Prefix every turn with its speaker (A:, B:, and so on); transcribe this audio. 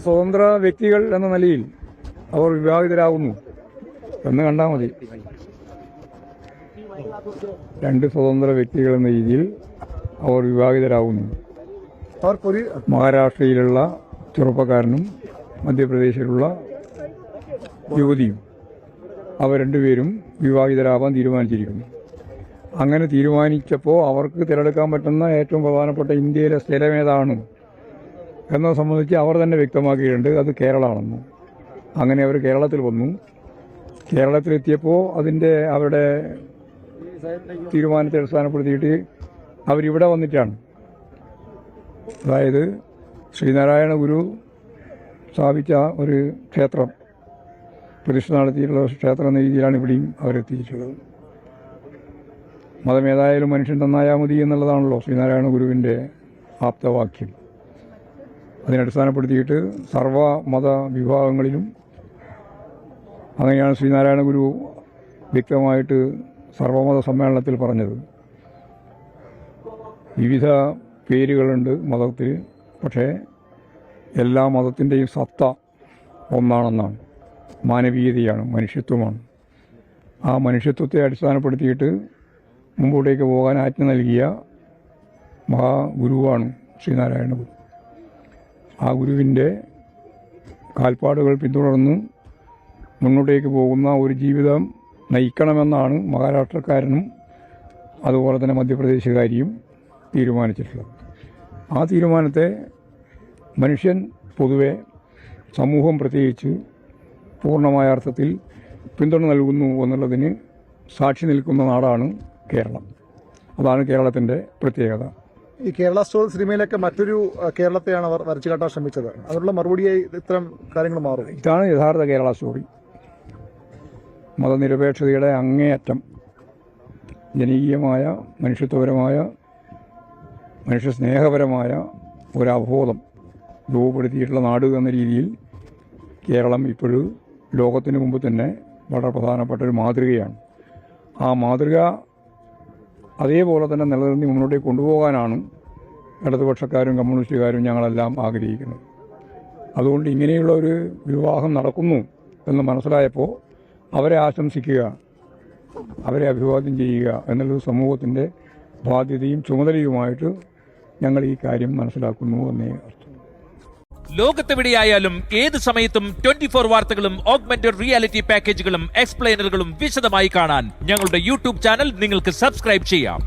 A: സ്വതന്ത്ര വ്യക്തികൾ എന്ന നിലയിൽ അവർ വിവാഹിതരാകുന്നു എന്ന് കണ്ടാൽ മതി. രണ്ട് സ്വതന്ത്ര വ്യക്തികൾ എന്ന രീതിയിൽ അവർ വിവാഹിതരാകുന്നു. മഹാരാഷ്ട്രയിലുള്ള ചെറുപ്പക്കാരനും മധ്യപ്രദേശിലുള്ള യുവതിയും അവർ രണ്ടുപേരും വിവാഹിതരാവാൻ തീരുമാനിച്ചിരിക്കുന്നു. അങ്ങനെ തീരുമാനിച്ചപ്പോൾ അവർക്ക് തിരഞ്ഞെടുക്കാൻ പറ്റുന്ന ഏറ്റവും പ്രധാനപ്പെട്ട ഇന്ത്യയിലെ സ്ഥലം ഏതാണ് എന്നത് സംബന്ധിച്ച് അവർ തന്നെ വ്യക്തമാക്കിയിട്ടുണ്ട്, അത് കേരളമാണെന്ന്. അങ്ങനെ അവർ കേരളത്തിൽ വന്നു. കേരളത്തിലെത്തിയപ്പോൾ അവരുടെ തീരുമാനത്തെ അടിസ്ഥാനപ്പെടുത്തിയിട്ട് അവരിവിടെ വന്നിട്ടാണ്, അതായത് ശ്രീനാരായണ ഗുരു സ്ഥാപിച്ച ഒരു ക്ഷേത്രം, പ്രതിഷ്ഠ നടത്തിയിട്ടുള്ള ക്ഷേത്രം എന്ന രീതിയിലാണ് ഇവിടെയും അവരെത്തിയിട്ടുള്ളത്. മതമേതായാലും മനുഷ്യൻ നന്നായാൽ മതി എന്നുള്ളതാണല്ലോ ശ്രീനാരായണ ഗുരുവിൻ്റെ ആപ്തവാക്യം. അതിനടിസ്ഥാനപ്പെടുത്തിയിട്ട് സർവ്വമത വിഭാഗങ്ങളിലും അങ്ങനെയാണ് ശ്രീനാരായണ ഗുരു വ്യക്തമായിട്ട് സർവ്വമത സമ്മേളനത്തിൽ പറഞ്ഞത്. വിവിധ പേരുകളുണ്ട് മതത്തിൽ, പക്ഷേ എല്ലാ മതത്തിൻ്റെയും സത്ത ഒന്നാണെന്നാണ്. മാനവീയതയാണ്, മനുഷ്യത്വമാണ്. ആ മനുഷ്യത്വത്തെ അടിസ്ഥാനപ്പെടുത്തിയിട്ട് മുമ്പോട്ടേക്ക് പോകാൻ ആജ്ഞ നൽകിയ മഹാഗുരുവാണ് ശ്രീനാരായണ ഗുരു. ആ ഗുരുവിൻ്റെ കാൽപ്പാടുകൾ പിന്തുടർന്ന് മുന്നോട്ടേക്ക് പോകുന്ന ഒരു ജീവിതം നയിക്കണമെന്നാണ് മഹാരാഷ്ട്രക്കാരനും അതുപോലെ തന്നെ മധ്യപ്രദേശുകാരിയും തീരുമാനിച്ചിട്ടുള്ളത്. ആ തീരുമാനത്തെ മനുഷ്യൻ പൊതുവെ, സമൂഹം പ്രത്യേകിച്ച് പൂർണ്ണമായ അർത്ഥത്തിൽ പിന്തുണ നൽകുന്നു എന്നുള്ളതിന് സാക്ഷി നിൽക്കുന്ന നാടാണ് കേരളം. അതാണ് കേരളത്തിൻ്റെ പ്രത്യേകത.
B: ഈ കേരള സ്റ്റോറി സിനിമയിലൊക്കെ മറ്റൊരു കേരളത്തെയാണ് അവർ വരച്ചു കാട്ടാൻ ശ്രമിച്ചത്. അതിനുള്ള മറുപടിയായി ഇത്തരം കാര്യങ്ങൾ മാറും.
A: ഇതാണ് യഥാർത്ഥ കേരള സ്റ്റോറി. മതനിരപേക്ഷതയുടെ അങ്ങേയറ്റം, ജനകീയമായ, മനുഷ്യത്വപരമായ, മനുഷ്യസ്നേഹപരമായ ഒരവബോധം രൂപപ്പെടുത്തിയിട്ടുള്ള നാട് എന്ന രീതിയിൽ കേരളം ഇപ്പോഴും ലോകത്തിന് മുമ്പ് തന്നെ വളരെ പ്രധാനപ്പെട്ട ഒരു മാതൃകയാണ്. ആ മാതൃക അതേപോലെ തന്നെ നിലനിർത്തി മുന്നോട്ടേക്ക് കൊണ്ടുപോകാനാണ് ഇടതുപക്ഷക്കാരും കമ്മ്യൂണിസ്റ്റുകാരും ഞങ്ങളെല്ലാം ആഗ്രഹിക്കുന്നത്. അതുകൊണ്ട് ഇങ്ങനെയുള്ള ഒരു വിവാഹം നടക്കുന്നു എന്ന് മനസ്സിലായപ്പോൾ അവരെ ആശംസിക്കുക, അവരെ അഭിവാദ്യം ചെയ്യുക എന്നുള്ളത് സമൂഹത്തിൻ്റെ ബാധ്യതയും ചുമതലയുമായിട്ട് ഞങ്ങൾ ഈ കാര്യം മനസ്സിലാക്കുന്നു എന്നേ അർത്ഥം.
C: ലോകത്തെവിടെയായാലും ഏത് സമയത്തും 24 വാർത്തകളും ഓഗ്മെന്റഡ് റിയാലിറ്റി പാക്കേജുകളും എക്സ്പ്ലെയിനറുകളും വിശദമായി കാണാൻ ഞങ്ങളുടെ യൂട്യൂബ് ചാനൽ നിങ്ങൾക്ക് സബ്സ്ക്രൈബ് ചെയ്യാം.